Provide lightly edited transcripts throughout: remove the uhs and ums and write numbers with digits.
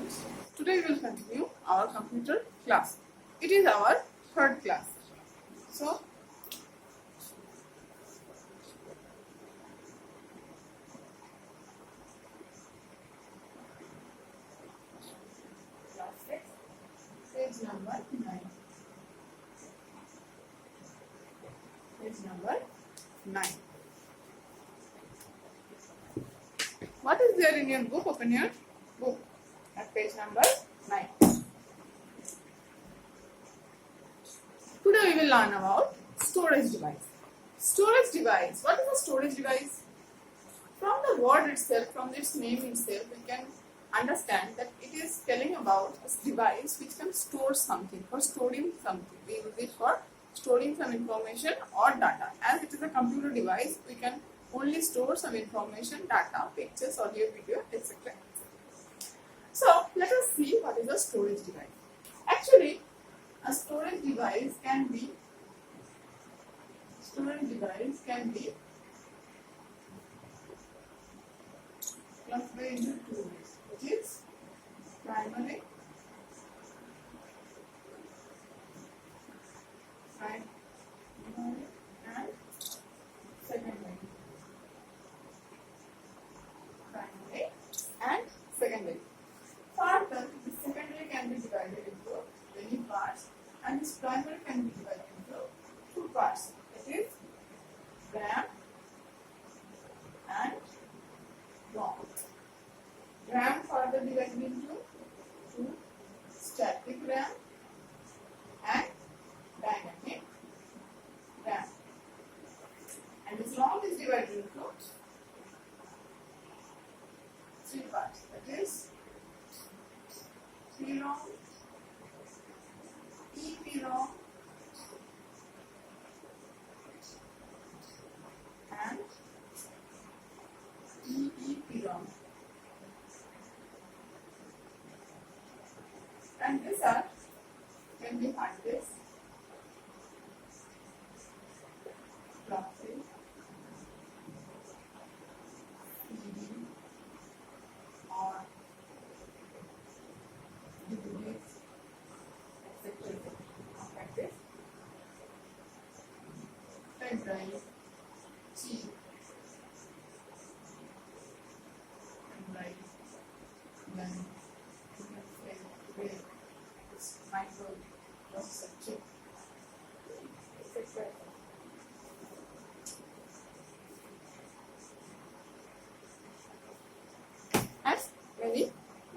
students. Today we will continue our computer class. It is our third class. So, class 6, page number 9. Page number 9. What is there in your book? Open your book at page number 9. Today we will learn about storage device. Storage device. What is a storage device? From the word itself, from its name itself, we can understand that it is telling about a device which can store something, for storing something. We use it for storing some information or data. As it is a computer device, we can only store some information, data, pictures, audio, video, etc. So let us see what is a storage device. Actually, a storage device can be classified into two ways, which is primary and secondary. Primary and secondary. Further, the secondary can be divided into many parts, and this primary can be divided into two parts. That is RAM and ROM. RAM further divided into two: static RAM and dynamic RAM. And this ROM is divided into three parts. That is PROM, EPROM, and EEPROM. And these are can be hard disk, floppy, CD, or DVDs, etc. Like this. Pen drive, chip, pen drive, then you can say today it's micro processor chip, etc. As many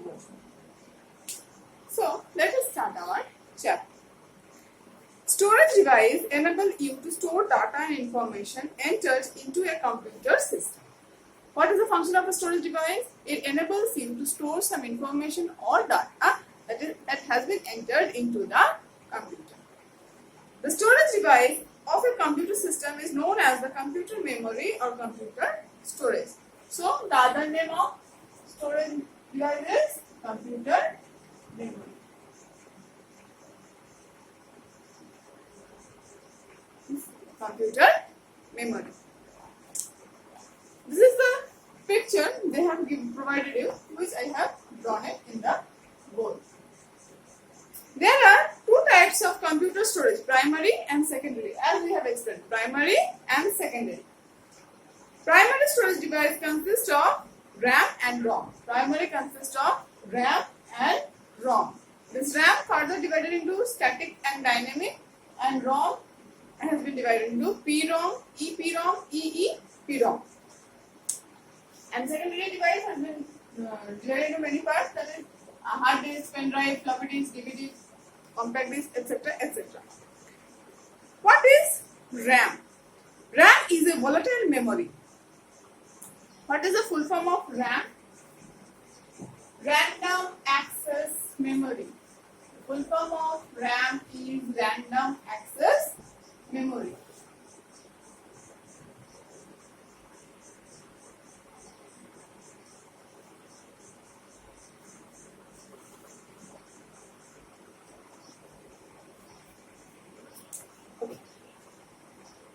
more. So let us start our chapter. Storage device enable you to store data and information entered into a computer system. What is the function of a storage device? It enables you to store some information or data that has been entered into the computer. The storage device of a computer system is known as the computer memory or computer storage. So the other name of storage device is computer memory. Computer memory. This is the picture they have provided you, which I have drawn it in the board. There are two types of computer storage, primary and secondary, as we have explained, primary and secondary. Primary storage device consists of RAM and ROM. Primary consists of RAM and ROM. This RAM further divided into static and dynamic, and ROM has been divided into PROM, EPROM, EEPROM. And secondary device has been divided into many parts, that is hard disk, pen drive, floppy disk, DVD, compact disk, etc. etc. What is RAM? RAM is a volatile memory. What is the full form of RAM? Random access memory. The full form of RAM is random access memory.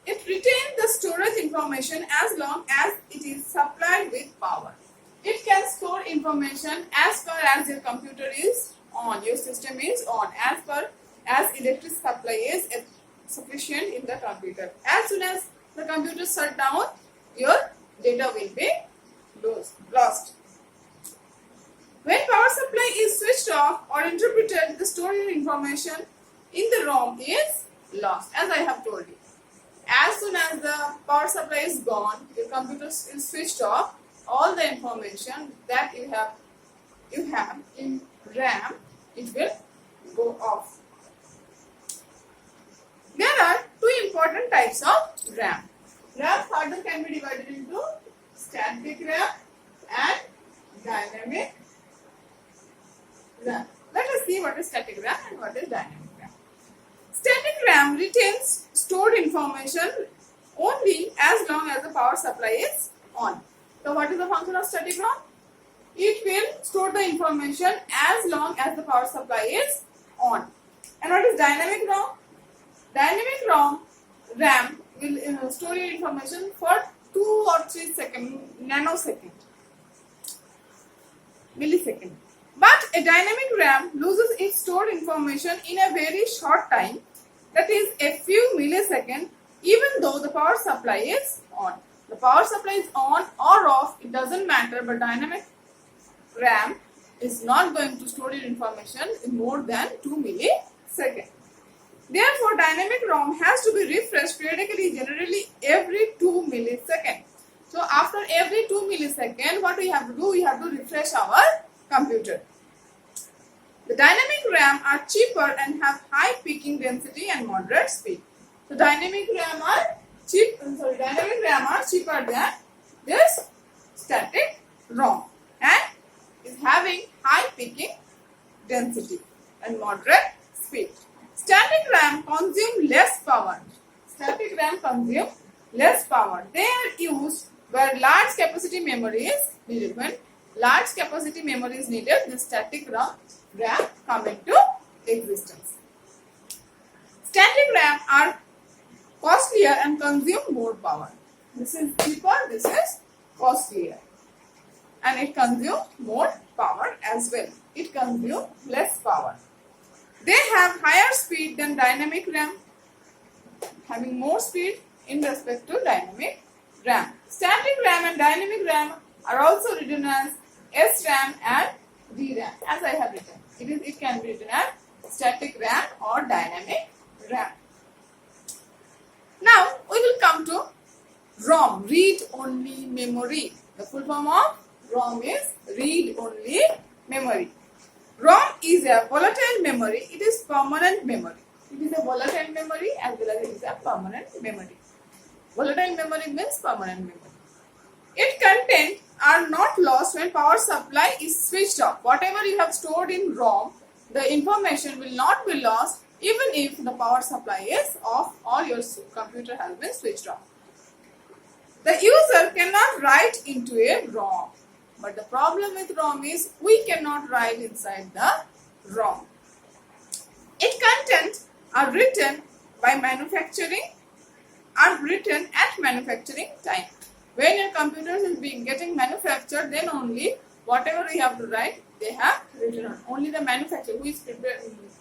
It retains the storage information as long as it is supplied with power. It can store information as far as your computer is on, your system is on, as far as electric supply is sufficient in the computer. As soon as the computer shut down, your data will be lost. When power supply is switched off or interrupted, the stored information in the ROM is lost, as I have told you. As soon as the power supply is gone, your computer is switched off, all the information that you have in RAM, it will go off. There are two important types of RAM. RAM further can be divided into static RAM and dynamic RAM. Let us see what is static RAM and what is dynamic RAM. Static RAM retains stored information only as long as the power supply is on. So what is the function of static RAM? It will store the information as long as the power supply is on. And what is dynamic RAM? Dynamic RAM will store your information for 2 or 3 millisecond. But a dynamic RAM loses its stored information in a very short time, that is a few milliseconds, even though the power supply is on. The power supply is on or off, it doesn't matter, but dynamic RAM is not going to store your information in more than 2 milliseconds. Therefore, dynamic ROM has to be refreshed periodically, generally every 2 milliseconds. So, after every 2 milliseconds, what we have to do? We have to refresh our computer. The dynamic RAM are cheaper and have high peaking density and moderate speed. So, dynamic RAM are cheaper than this static ROM and is having high peaking density and moderate speed. Static RAM consume less power. Static RAM consume less power. They are used where large capacity memory is needed. When large capacity memory is needed, the static RAM come into existence. Static RAM are costlier and consume more power. This is cheaper, this is costlier. And it consumes more power as well. It consumes less power. They have higher speed than dynamic RAM, having more speed in respect to dynamic RAM. Static RAM and dynamic RAM are also written as SRAM and DRAM, as I have written. It can be written as static RAM or dynamic RAM. Now we will come to ROM, read-only memory. The full form of ROM is read-only memory. ROM is a volatile memory. It is permanent memory. It is a volatile memory as well as it is a permanent memory. Volatile memory means permanent memory. Its contents are not lost when power supply is switched off. Whatever you have stored in ROM, the information will not be lost even if the power supply is off or your computer has been switched off. The user cannot write into a ROM. But the problem with ROM is we cannot write inside the ROM. Its contents are written by manufacturing, are written at manufacturing time. When your computer is getting manufactured, then only whatever we have to write, they have written on. Only the manufacturer who is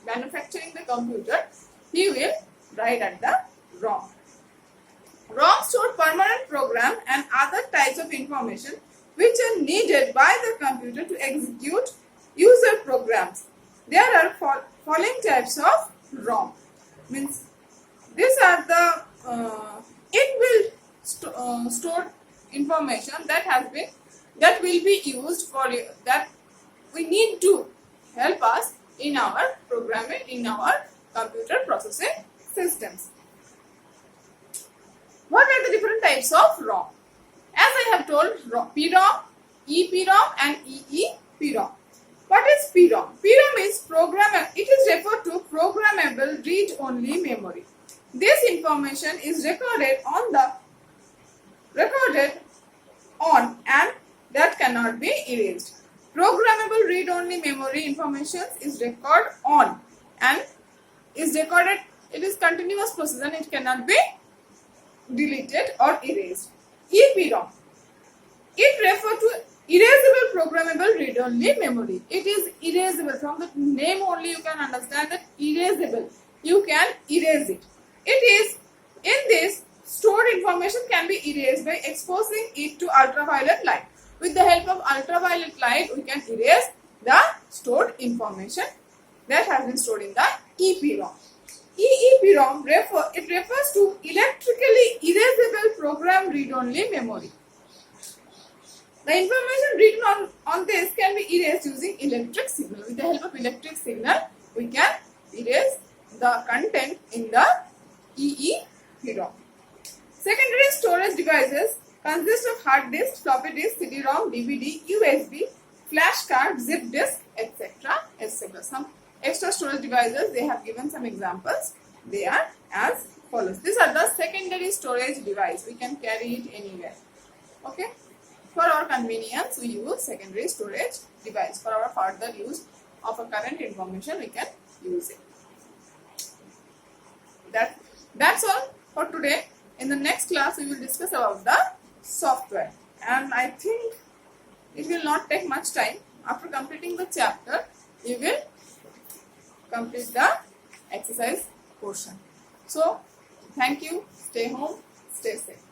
manufacturing the computer, he will write at the ROM. ROM store permanent program and other types of information which are needed by the computer to execute user programs. There are following types of ROM. Means these are the inbuilt stored information that will be used for that we need to help us in our programming, in our computer processing systems. What are the different types of ROM? As I have told, PROM, EPROM and EEPROM. What is PROM? PROM is it is referred to programmable read-only memory. This information is recorded on and that cannot be erased. Programmable read-only memory information is recorded on and is recorded. It is continuous process and it cannot be deleted or erased. EPROM. It refers to erasable programmable read-only memory. It is erasable. From the name only you can understand that erasable. You can erase it. It is in this stored information can be erased by exposing it to ultraviolet light. With the help of ultraviolet light, we can erase the stored information that has been stored in the EEPROM. EEPROM refers to electrically erasable program read-only memory. The information written on this can be erased using electric signal. With the help of electric signal, we can erase the content in the EEPROM. Secondary storage devices consist of hard disk, floppy disk, CD-ROM, DVD, USB, flash card, zip disk, etc. etc. Some extra storage devices, they have given some examples. They are as follows. These are the secondary storage device. We can carry it anywhere. Okay. For our convenience, we use secondary storage device. For our further use of a current information, we can use it. That's all for today. In the next class, we will discuss about the software. And I think it will not take much time. After completing the chapter, you will complete the exercise portion. So, thank you. Stay home. Stay safe.